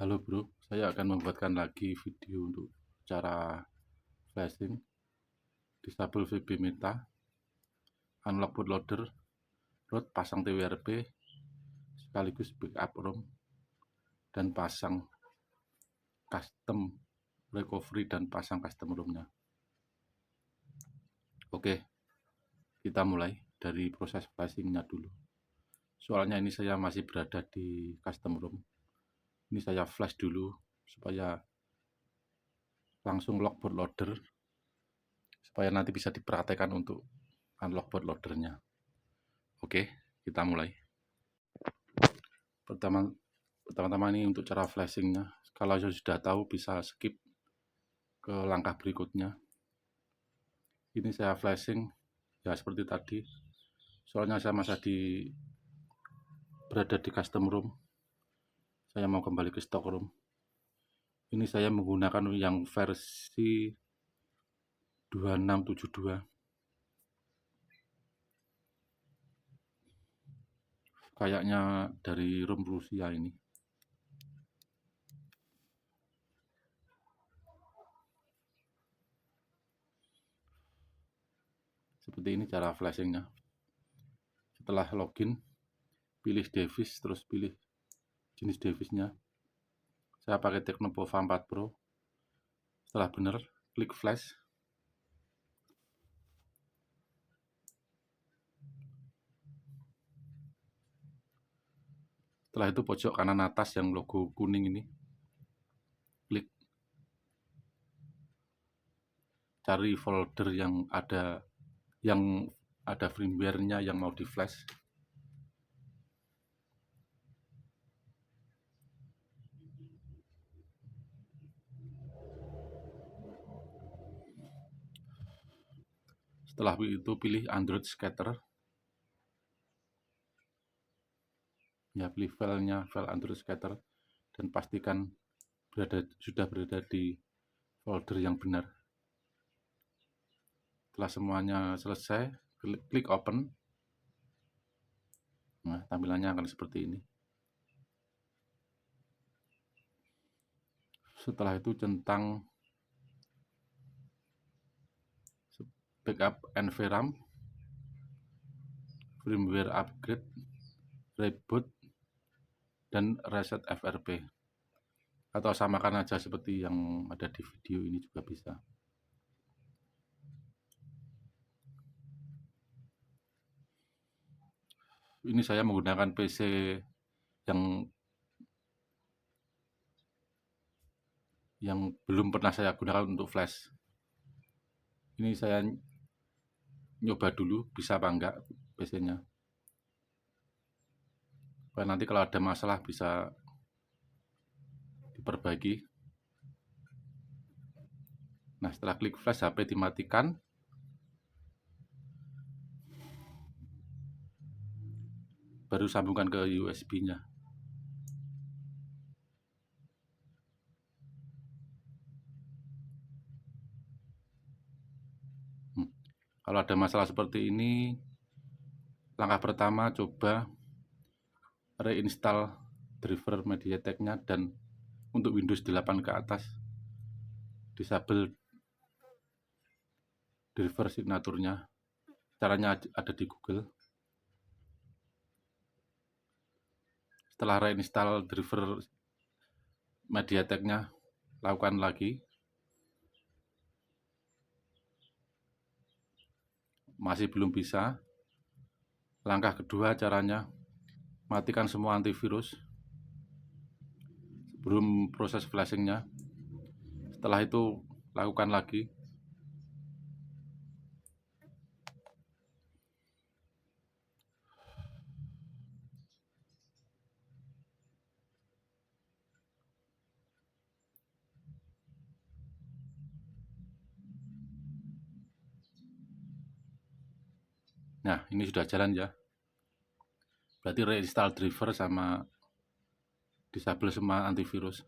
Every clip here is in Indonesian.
Halo bro, saya akan membuatkan lagi video untuk cara flashing, disable VB Meta, unlock bootloader, root pasang TWRP, sekaligus backup ROM, dan pasang custom recovery dan pasang custom ROM-nya. Oke, kita mulai dari proses flashing-nya dulu. Soalnya ini saya masih berada di custom ROM. Ini saya flash dulu supaya langsung lock bootloader, supaya nanti bisa dipraktekkan untuk unlock bootloader-nya. Oke, kita mulai. Pertama-tama ini untuk cara flashingnya. Kalau sudah tahu bisa skip ke langkah berikutnya. Ini saya flashing ya seperti tadi. Soalnya saya berada di custom room. Saya mau kembali ke stock room. Ini saya menggunakan yang versi 2672. Kayaknya dari room Rusia ini. Seperti ini cara flashingnya. Setelah login, pilih device, terus pilih jenis device-nya. Saya pakai Teknopova 4 Pro. Setelah benar, klik flash. Setelah itu pojok kanan atas yang logo kuning ini, klik cari folder yang ada firmware-nya yang mau di flash. Setelah itu pilih Android Scatter. Ya, pilih filenya, file Android Scatter, dan pastikan sudah berada di folder yang benar. Setelah semuanya selesai, klik open. Nah, tampilannya akan seperti ini. Setelah itu centang backup NVRAM, firmware upgrade, reboot, dan reset FRP. Atau samakan aja seperti yang ada di video ini juga bisa. Ini saya menggunakan PC yang belum pernah saya gunakan untuk flash. Ini saya nyoba dulu bisa apa enggak PC-nya. Supaya nanti kalau ada masalah bisa diperbaiki. Nah, setelah klik flash, HP dimatikan. Baru sambungkan ke USB-nya. Kalau ada masalah seperti ini, langkah pertama coba reinstall driver MediaTek-nya, dan untuk Windows 8 ke atas disable driver signaturnya. Caranya ada di Google. Setelah reinstall driver MediaTek-nya, lakukan lagi. Masih belum bisa. Langkah kedua caranya, matikan semua antivirus sebelum proses flashingnya. Setelah itu lakukan lagi. Nah, ini sudah jalan ya. Berarti reinstall driver sama disable semua antivirus.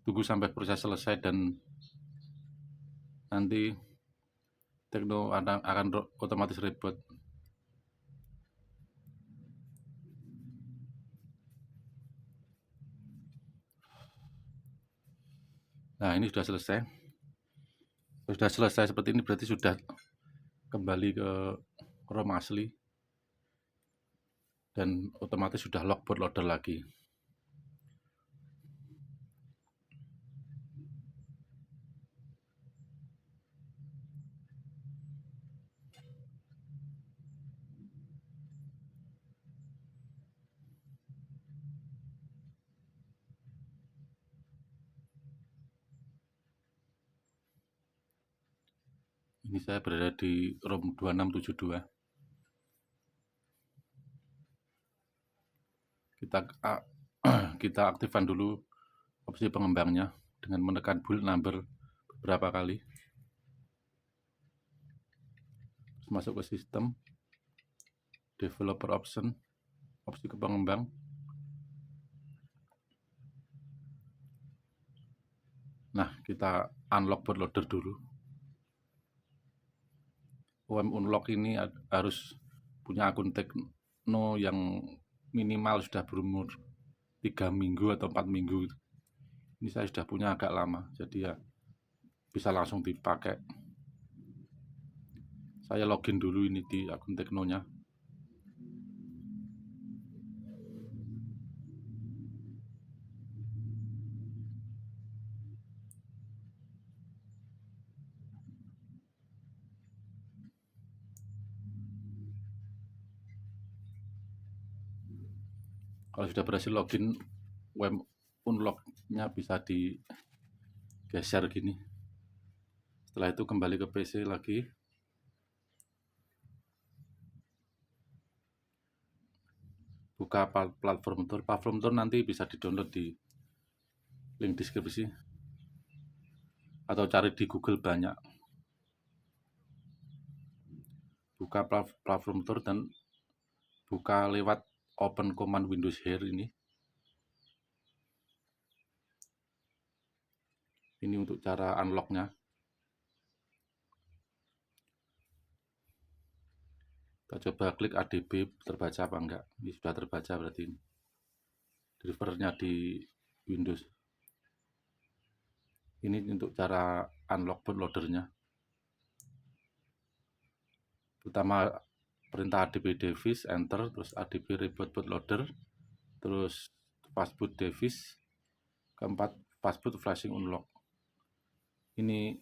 Tunggu sampai proses selesai dan nanti Tekno akan otomatis reboot. Nah, ini sudah selesai. Sudah selesai seperti ini berarti sudah kembali ke ROM asli dan otomatis sudah lock bootloader lagi. Ini saya berada di ROM 2672. Kita aktifkan dulu opsi pengembangnya dengan menekan build number beberapa kali. Terus masuk ke sistem, developer option, opsi ke pengembang. Nah, kita unlock bootloader dulu. OEM unlock ini harus punya akun Tekno yang minimal sudah berumur 3 minggu atau 4 minggu. Ini saya sudah punya agak lama, jadi ya bisa langsung dipakai. Saya login dulu ini di akun Teknonya. Kalau sudah berhasil login, web unlock-nya bisa digeser gini. Setelah itu kembali ke PC lagi. Buka platform tour. Platform tour nanti bisa di-download di link deskripsi atau cari di Google banyak. Buka platform tour dan buka lewat open command Windows here ini. Ini untuk cara unlock-nya. Kita coba klik ADB terbaca apa enggak. Ini sudah terbaca berarti ini. Drivernya di Windows. Ini untuk cara unlock bootloadernya. Pertama perintah ADB device, enter, terus ADB reboot bootloader, terus fastboot device, keempat fastboot flashing unlock. Ini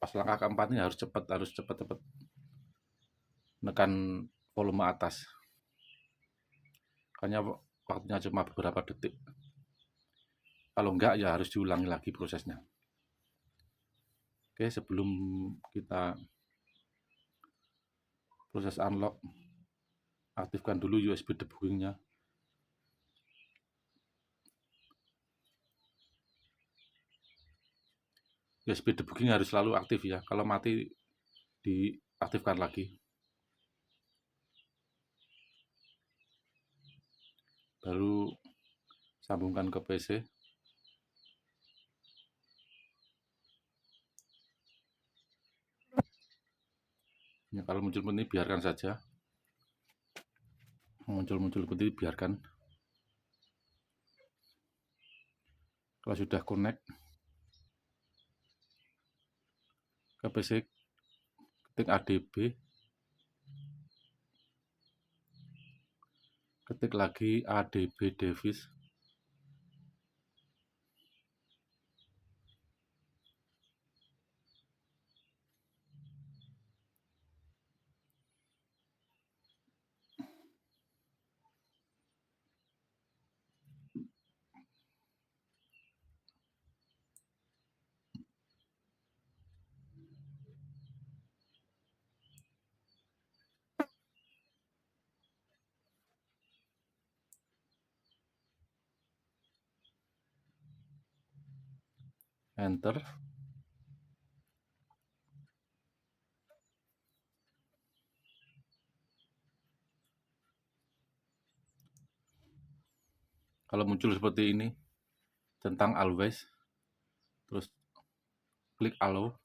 pas langkah keempat ini harus cepat menekan volume atas. Hanya waktunya cuma beberapa detik. Kalau enggak ya harus diulangi lagi prosesnya. Oke, sebelum kita proses unlock, aktifkan dulu USB debugging-nya. USB debugging harus selalu aktif ya. Kalau mati diaktifkan lagi. Baru sambungkan ke PC. Ya, kalau muncul seperti ini biarkan saja. Muncul seperti ini biarkan. Kalau sudah connect ke PC, ketik ADB, ketik lagi ADB device. Enter. Kalau muncul seperti ini tentang always, terus klik allow.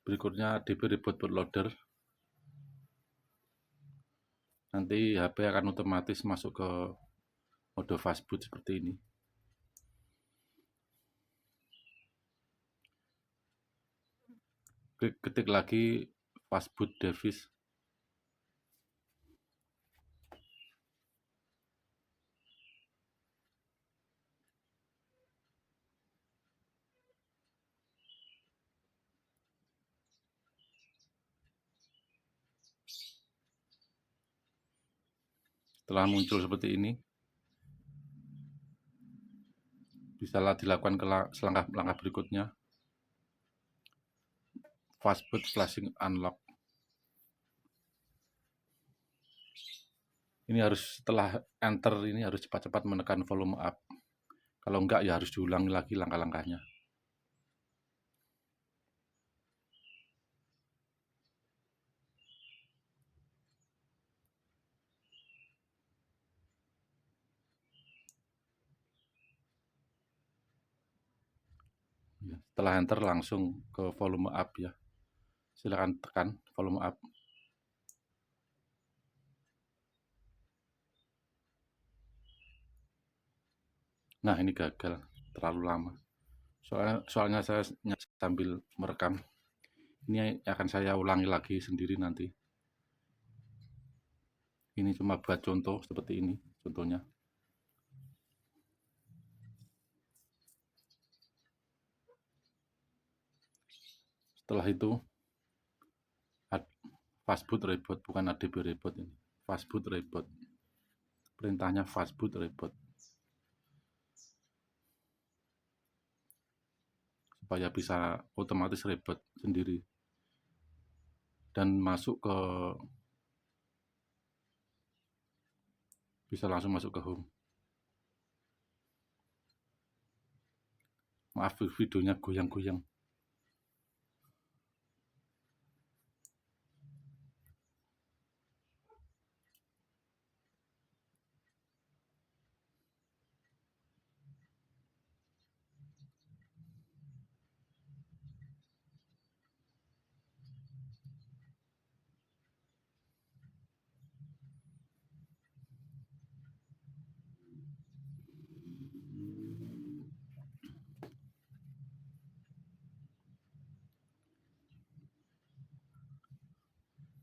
Berikutnya DB Reboot Bootloader. Nanti HP akan otomatis masuk ke mode fastboot seperti ini. Ketik lagi fastboot device. Setelah muncul seperti ini, bisa dilakukan ke langkah berikutnya, fastboot flashing unlock. Ini harus setelah enter ini harus cepat-cepat menekan volume up. Kalau enggak ya harus diulangi lagi langkah-langkahnya. Setelah enter langsung ke volume up ya. Silakan tekan volume up. Nah, ini gagal, terlalu lama. Soalnya saya sambil merekam. Ini akan saya ulangi lagi sendiri nanti. Ini cuma buat contoh seperti ini contohnya. Setelah itu fastboot reboot, bukan ADB reboot ini. Fastboot reboot. Perintahnya fastboot reboot. Supaya bisa otomatis reboot sendiri. Dan masuk ke bisa langsung masuk ke home. Maaf videonya goyang-goyang.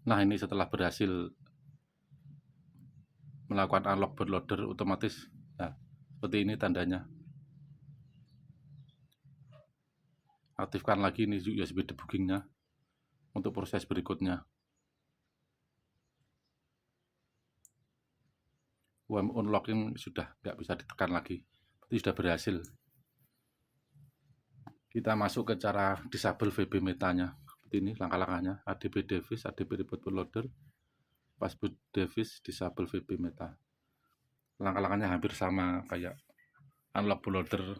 Nah, ini setelah berhasil melakukan unlock bootloader otomatis, nah, seperti ini tandanya. Aktifkan lagi ini USB debuggingnya untuk proses berikutnya. UM unlocking sudah nggak bisa ditekan lagi, berarti sudah berhasil. Kita masuk ke cara disable VB metanya. Seperti ini langkah-langkahnya: ADB device, ADB reboot bootloader, fastboot device, disable VB meta. Langkah-langkahnya hampir sama kayak unlock bootloader,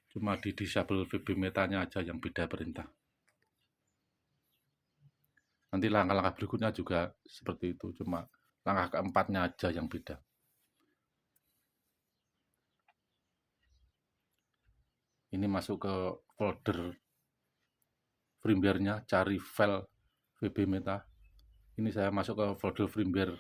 cuma di disable VB metanya aja yang beda perintah. Nanti langkah-langkah berikutnya juga seperti itu, cuma langkah keempatnya aja yang beda. Ini masuk ke folder firmware-nya, cari file VB meta. Ini saya masuk ke folder firmware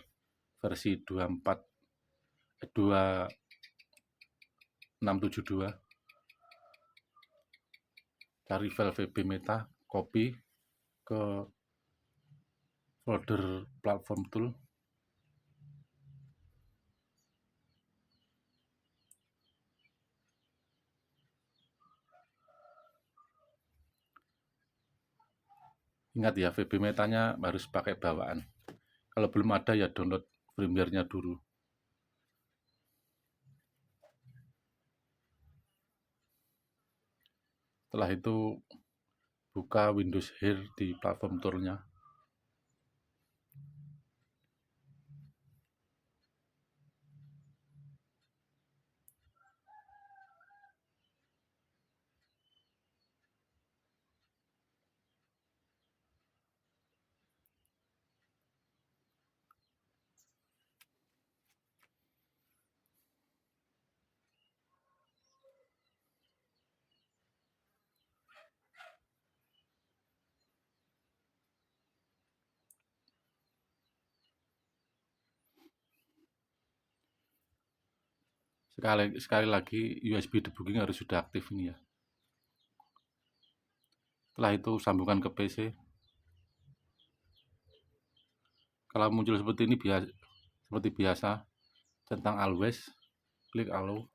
versi 2672. Cari file VB meta, copy ke folder platform tool. Ingat ya, VB metanya harus pakai bawaan. Kalau belum ada ya download firmware-nya dulu. Setelah itu buka Windows Here di platform tool-nya. Sekali lagi USB debugging harus sudah aktif ini ya. Setelah itu sambungkan ke PC. Kalau muncul seperti ini seperti biasa, centang always, klik allow.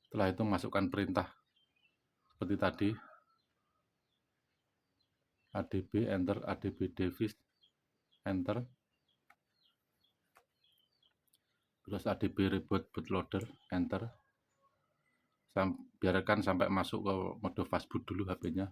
Setelah itu masukkan perintah seperti tadi, adb enter, adb device enter, terus adb reboot bootloader enter. Biarkan sampai masuk ke mode fastboot dulu HP-nya.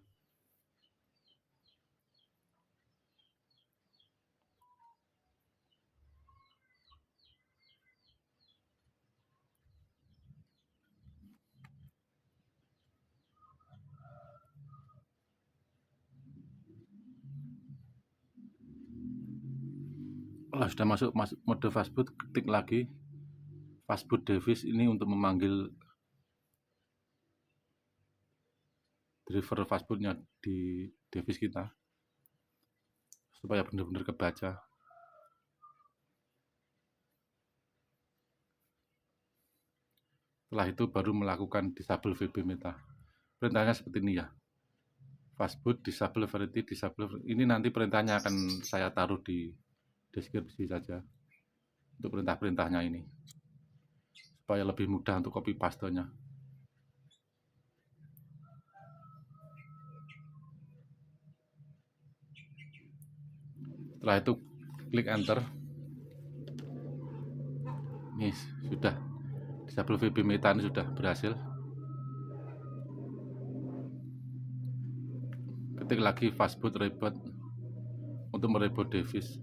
Kalau sudah masuk mode fastboot, ketik lagi fastboot device ini untuk memanggil driver fastbootnya di device kita supaya benar-benar kebaca. Setelah itu baru melakukan disable VB Meta. Perintahnya seperti ini ya. Fastboot, disable variety, disable. Ini nanti perintahnya akan saya taruh di deskripsi saja untuk perintah-perintahnya ini supaya lebih mudah untuk copy paste-nya. Setelah itu klik enter. Ini sudah disable VB Meta, ini sudah berhasil. Ketik lagi fastboot reboot untuk mereboot device.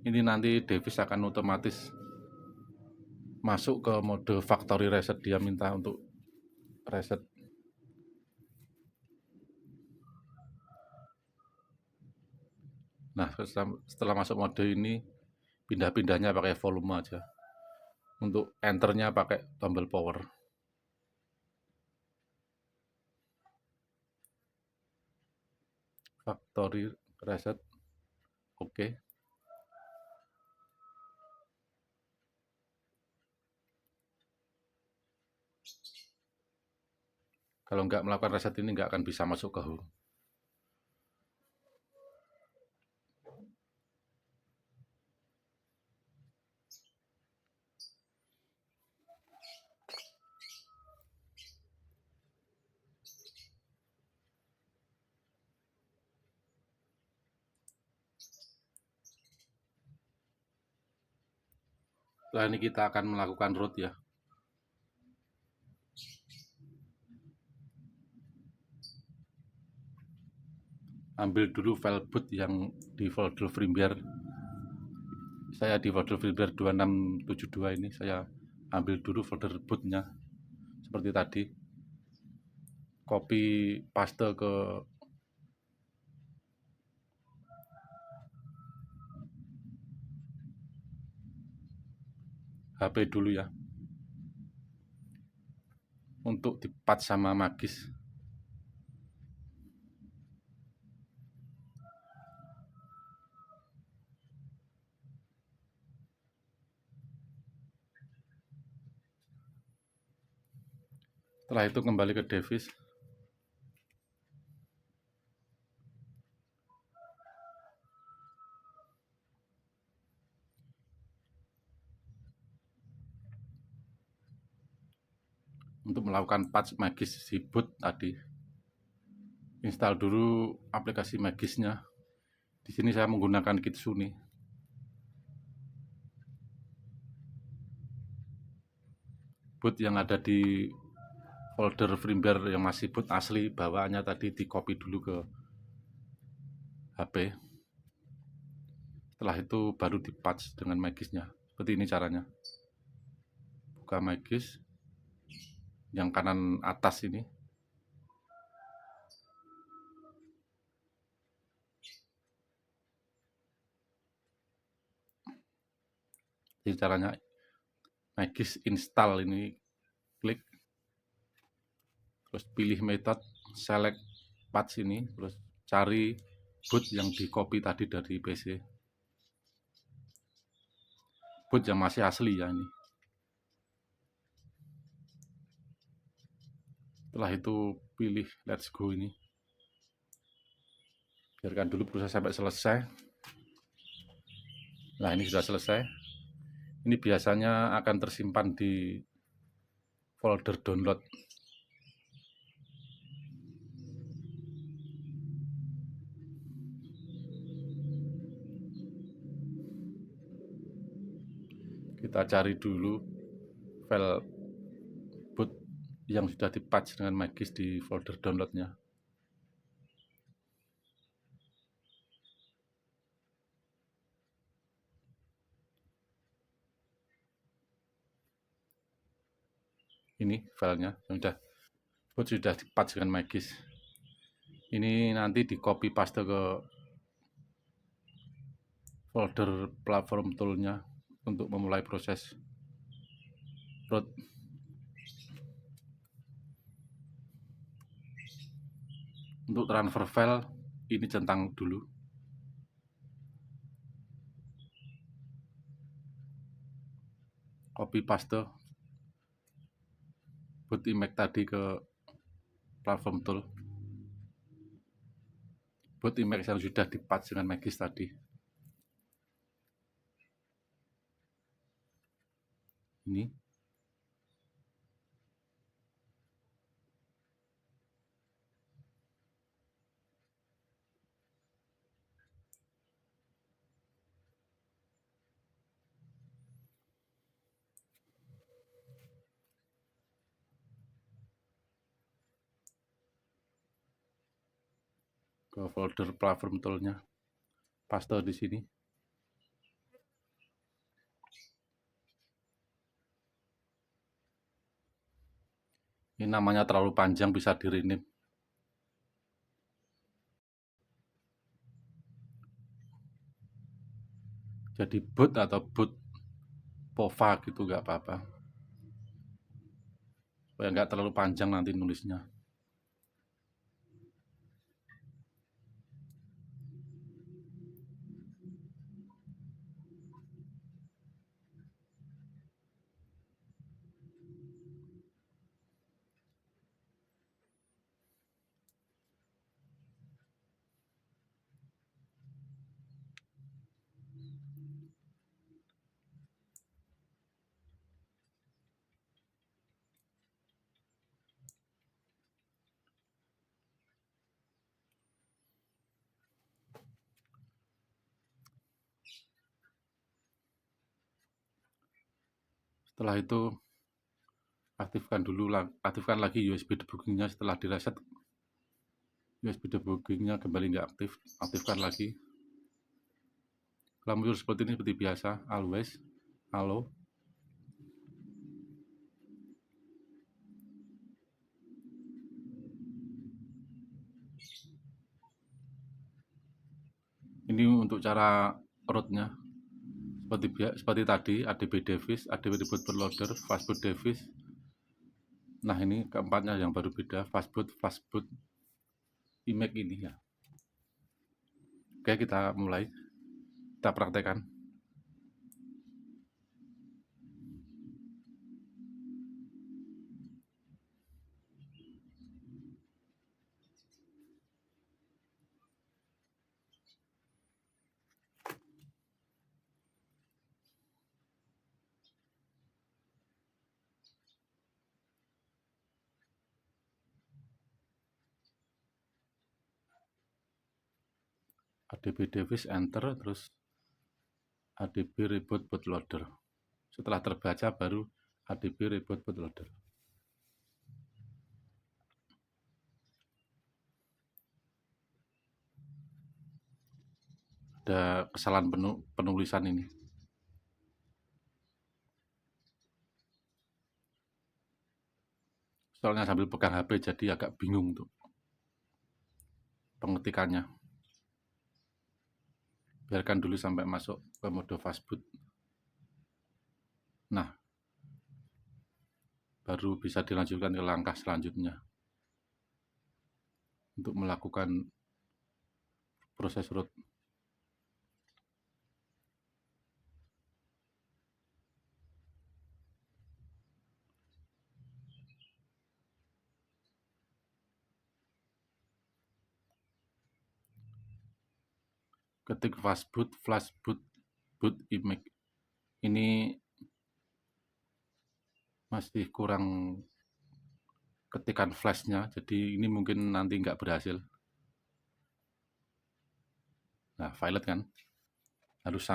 Ini nanti device akan otomatis masuk ke mode factory reset. Dia minta untuk reset. Nah, setelah masuk mode ini, pindah-pindahnya pakai volume aja. Untuk enternya pakai tombol power. Factory reset. Oke. Kalau nggak melakukan reset ini nggak akan bisa masuk ke home. Setelah ini kita akan melakukan root ya. Ambil dulu file boot yang di folder firmware. Saya di folder firmware 2672 ini saya ambil dulu folder bootnya seperti tadi. Copy paste ke HP dulu ya. Untuk dipatch sama Magis. Setelah itu kembali ke device. Untuk melakukan patch Magis si boot tadi. Install dulu aplikasi Magisnya. Di sini saya menggunakan Kitsune. Boot yang ada di folder firmware yang masih boot asli, bawaannya tadi di copy dulu ke HP. Setelah itu baru di patch dengan Magisnya. Seperti ini caranya. Buka Magis yang kanan atas ini. Jadi caranya Magis install ini, klik, terus pilih method, select patch ini, terus cari boot yang di copy tadi dari PC, boot yang masih asli ya ini. Setelah itu pilih let's go ini, biarkan dulu proses sampai selesai. Nah, ini sudah selesai. Ini biasanya akan tersimpan di folder download. Kita cari dulu file boot yang sudah dipatch dengan Magis di folder downloadnya. Ini filenya yang sudah dipatch dengan Magis. Ini nanti di copy paste ke folder platform toolnya untuk memulai proses root. Untuk transfer file ini centang dulu. Copy paste boot image tadi ke platform tool. Boot image yang sudah dipatch dengan Magis tadi. Ini. Ke folder platform toolnya, paste di sini. Ini namanya terlalu panjang, bisa di rename. Jadi boot atau boot pova gitu nggak apa-apa, supaya nggak terlalu panjang nanti nulisnya. Setelah itu aktifkan lagi USB debuggingnya. Setelah direset USB debuggingnya kembali nggak aktif, aktifkan lagi. Kalau muncul seperti ini seperti biasa, always allow. Ini untuk cara rootnya seperti tadi, ADB device, ADB reboot bootloader, fastboot device. Nah, ini keempatnya yang baru beda, fastboot image ini ya. Oke, kita mulai, kita praktekkan. ADB device enter, terus ADB reboot bootloader. Setelah terbaca baru ADB reboot bootloader. Ada kesalahan penulisan ini. Soalnya sambil pegang HP jadi agak bingung tuh pengetikannya. Biarkan dulu sampai masuk ke mode fastboot. Nah, baru bisa dilanjutkan ke langkah selanjutnya. untuk melakukan proses root. Ketik flash boot image. Ini masih kurang ketikan flashnya, jadi ini mungkin nanti nggak berhasil. Nah, violet kan harus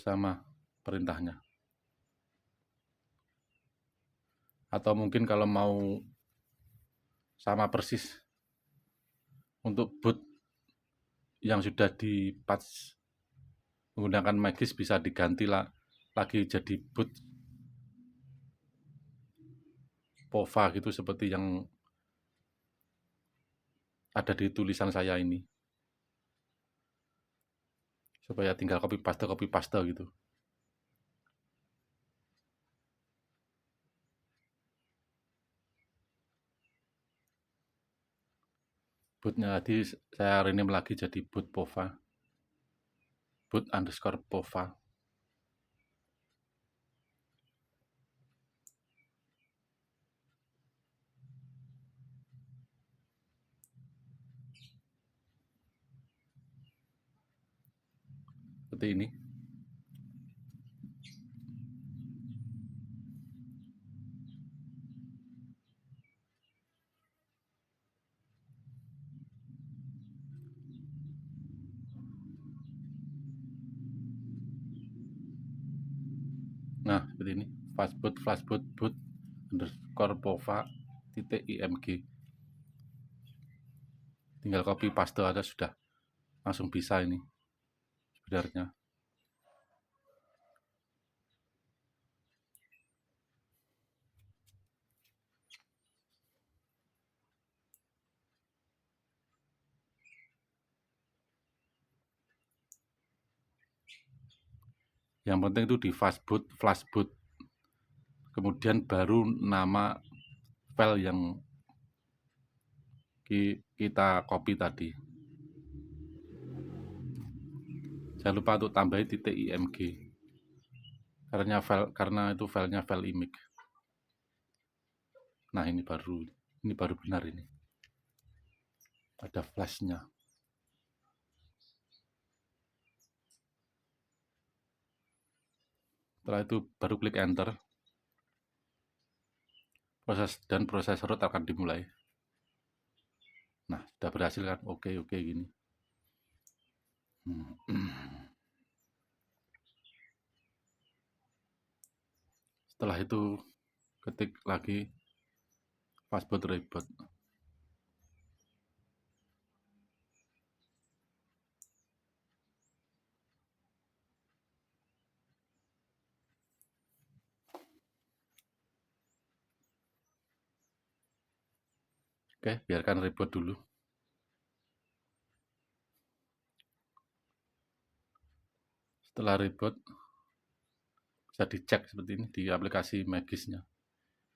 sama perintahnya. Atau mungkin kalau mau sama persis untuk boot yang sudah di patch menggunakan Magis, bisa diganti lagi jadi boot POVA gitu, seperti yang ada di tulisan saya ini, supaya tinggal copy paste gitu. Bootnya tadi saya rename lagi jadi boot POVA, boot underscore POVA. Seperti ini. Nah, seperti ini. Flashboot boot underscore POVA .img. Tinggal copy paste ada, sudah langsung bisa ini sebenarnya. Yang penting itu di flashboot, kemudian baru nama file yang kita copy tadi. Jangan lupa untuk tambahin .img karena itu filenya file image. Nah, ini baru benar, ini ada flashnya. Setelah itu baru klik enter, proses root akan dimulai. Nah, sudah berhasil kan? Oke gini. Setelah itu ketik lagi fastboot reboot. Oke, biarkan reboot dulu. Setelah reboot bisa dicek seperti ini di aplikasi Magisnya.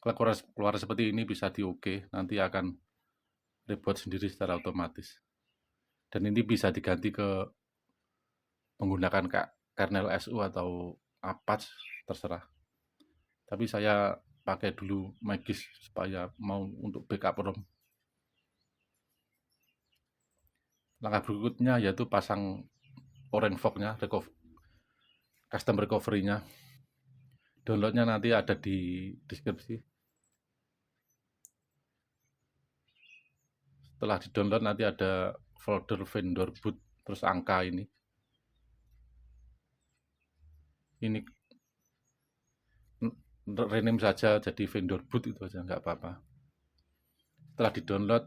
Kalau keluar seperti ini bisa di OK, nanti akan reboot sendiri secara otomatis. Dan ini bisa diganti ke menggunakan kernel SU atau Apache, terserah. Tapi saya pakai dulu Magis supaya mau untuk backup ROM. Langkah berikutnya yaitu pasang OrangeFog-nya, custom recovery-nya. Downloadnya nanti ada di deskripsi. Setelah di-download nanti ada folder vendor boot, terus angka ini. Ini rename saja jadi vendor boot, itu aja, nggak apa-apa. Setelah di-download,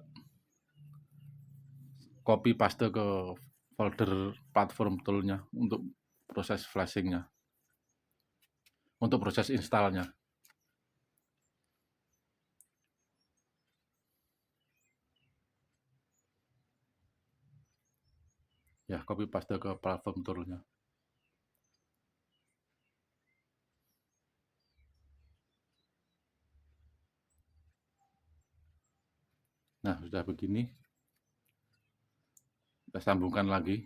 copy paste ke folder platform tool-nya untuk proses flashing-nya, untuk proses install-nya. Ya, copy paste ke platform tool-nya. Nah, sudah begini, kita sambungkan lagi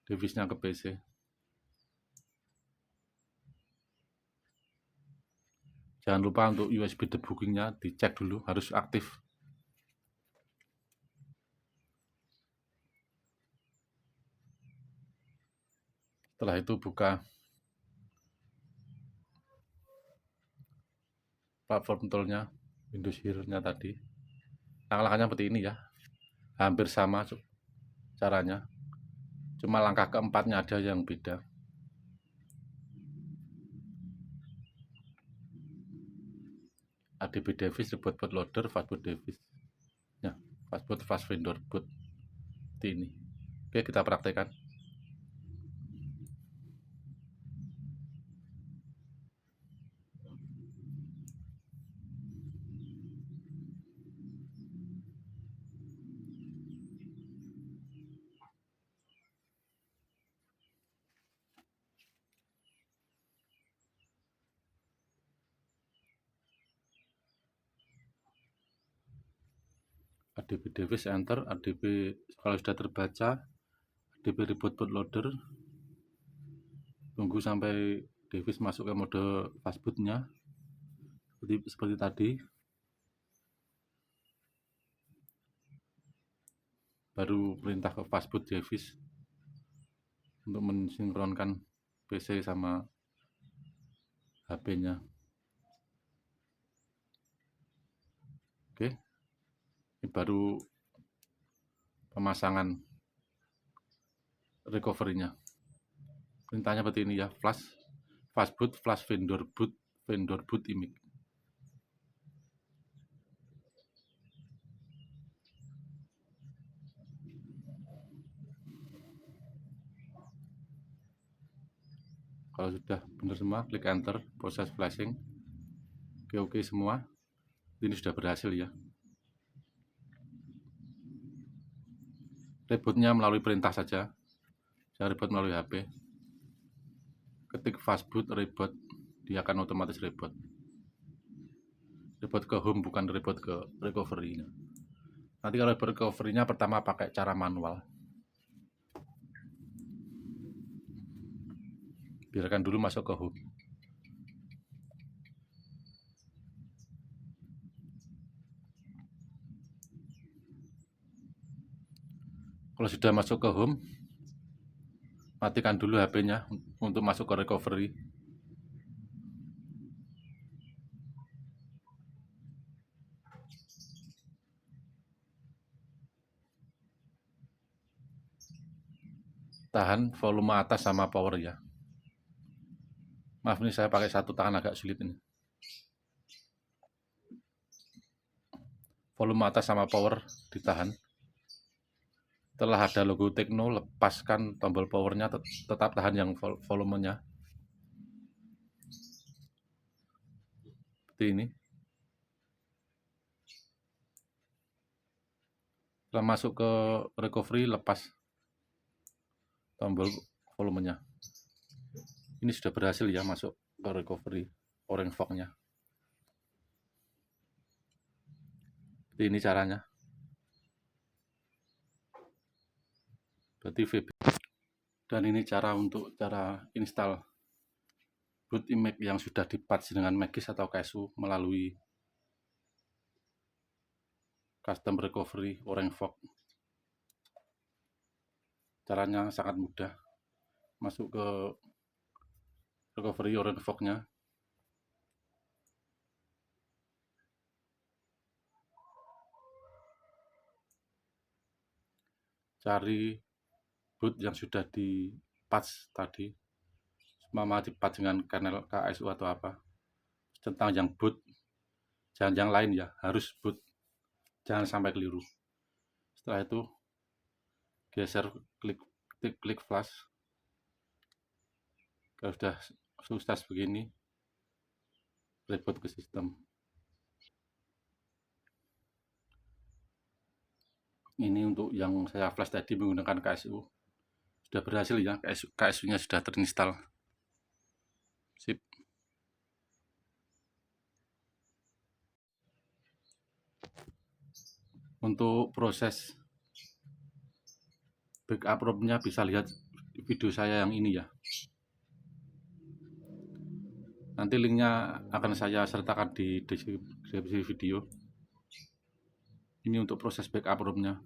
device-nya ke PC. Jangan lupa untuk USB debugging-nya dicek dulu, harus aktif. Setelah itu buka platform tool-nya, Windows Hero-nya tadi. Langkah-langkahnya seperti ini ya, hampir sama caranya, cuma langkah keempatnya ada yang beda. ADB device, reboot bootloader, fastboot device, ya, fastboot fast vendor boot, seperti ini. Oke, kita praktekkan. ADB device enter, ADB kalau sudah terbaca, ADB reboot bootloader, tunggu sampai device masuk ke mode fastbootnya seperti tadi, baru perintah ke fastboot device untuk mensinkronkan PC sama HP-nya. Oke, ini baru pemasangan recovery-nya. Perintahnya seperti ini ya, fastboot flash vendor boot image. Kalau sudah benar semua, klik enter, proses flashing. Oke semua. Ini sudah berhasil ya. Rebootnya melalui perintah saja, saya reboot melalui HP. Ketik fastboot reboot, dia akan otomatis reboot. Reboot ke home, bukan reboot ke recovery. Nanti kalau reboot recovery-nya pertama pakai cara manual. Biarkan dulu masuk ke home. Kalau sudah masuk ke home, matikan dulu HP-nya untuk masuk ke recovery. Tahan volume atas sama power ya. Maaf, ini saya pakai satu tangan, agak sulit ini. Volume atas sama power ditahan. Setelah ada logo Tekno, lepaskan tombol powernya, tetap tahan yang volumenya. Seperti ini. Setelah masuk ke recovery, lepas tombol volumenya. Ini sudah berhasil ya masuk ke recovery orange fog-nya. Ini caranya. Berarti VB. Dan ini cara install boot image yang sudah dipatch dengan Magis atau Kesu melalui custom recovery orange fog. Caranya sangat mudah. Masuk ke recovery orange fog-nya. Cari boot yang sudah di patch tadi, mama di patch dengan kernel KSU atau apa, tentang yang boot, jangan yang lain ya, harus boot, jangan sampai keliru. Setelah itu geser, klik flash. Kalau sudah sukses begini, reboot ke sistem. Ini untuk yang saya flash tadi menggunakan KSU, sudah berhasil ya, KSU-nya sudah terinstall. Sip. Untuk proses backup ROM-nya bisa lihat video saya yang ini ya. Nanti linknya akan saya sertakan di deskripsi video. Ini untuk proses backup ROM-nya.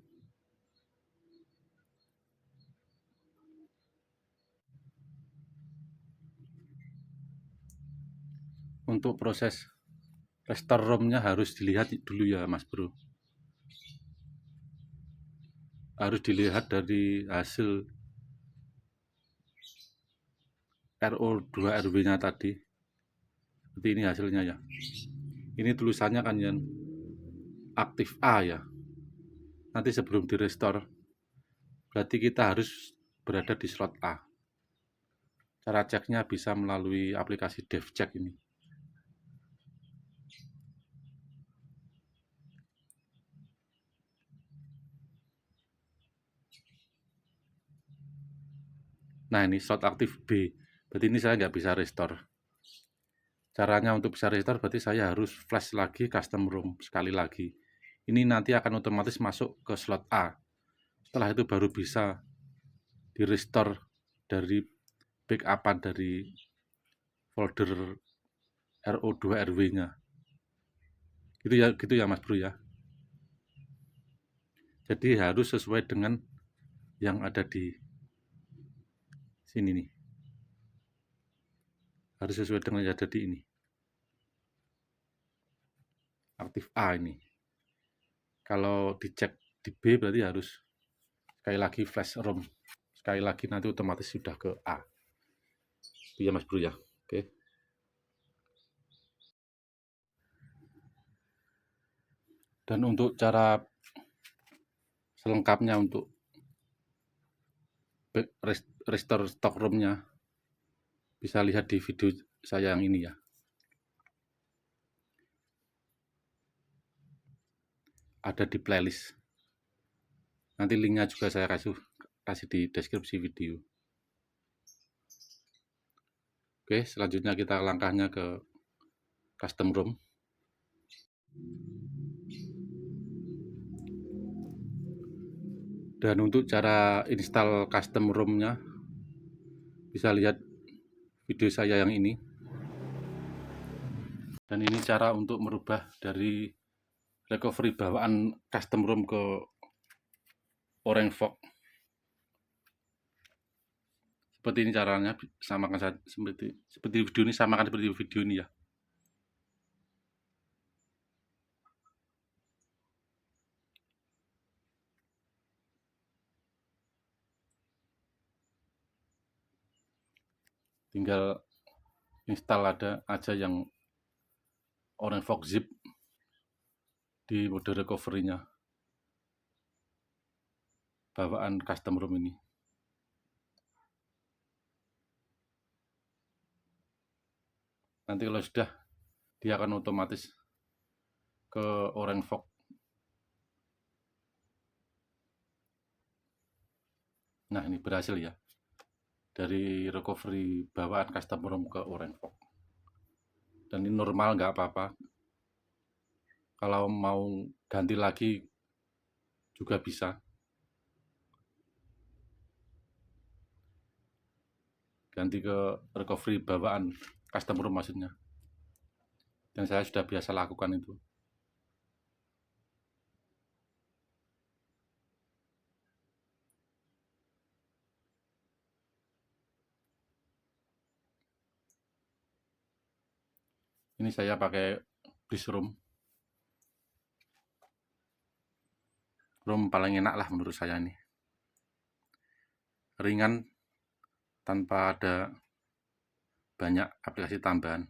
Untuk proses restore ROM-nya harus dilihat dulu ya Mas Bro. Harus dilihat dari hasil RO2RW-nya tadi. Seperti ini hasilnya ya. Ini tulisannya kan yang aktif A ya. Nanti sebelum di restore, berarti kita harus berada di slot A. Cara ceknya bisa melalui aplikasi DevCheck ini. Nah ini slot aktif B, berarti ini saya nggak bisa restore. Caranya untuk bisa restore berarti saya harus flash lagi custom ROM sekali lagi. Ini nanti akan otomatis masuk ke slot A. Setelah itu baru bisa di restore dari backupan dari folder RO2RW-nya. Gitu ya Mas Bro ya. Jadi harus sesuai dengan yang ada di sini nih. Harus sesuai dengan yang ada di ini. Aktif A ini. Kalau dicek di B berarti harus sekali lagi flash ROM. Sekali lagi nanti otomatis sudah ke A. Itu ya Mas Bro ya. Oke. Dan untuk cara selengkapnya untuk restore stock ROM-nya bisa lihat di video saya yang ini ya. Ada di playlist. Nanti linknya juga saya kasih di deskripsi video. Oke, selanjutnya kita langkahnya ke custom ROM. Dan untuk cara install custom ROM-nya bisa lihat video saya yang ini. Dan ini cara untuk merubah dari recovery bawaan custom ROM ke OrangeVox. Seperti ini caranya, samakan seperti video ini, samakan seperti video ini ya. Tinggal install aja yang OrangeVox zip di mode recovery-nya bawaan custom ROM ini. Nanti kalau sudah, dia akan otomatis ke OrangeVox. Nah ini berhasil ya, dari recovery bawaan custom ROM ke OrangeVox. Dan ini normal, nggak apa-apa. Kalau mau ganti lagi juga bisa. Ganti ke recovery bawaan custom ROM maksudnya. Dan saya sudah biasa lakukan itu. Ini saya pakai Bliss ROM. ROM paling enak lah menurut saya ini. Ringan, tanpa ada banyak aplikasi tambahan.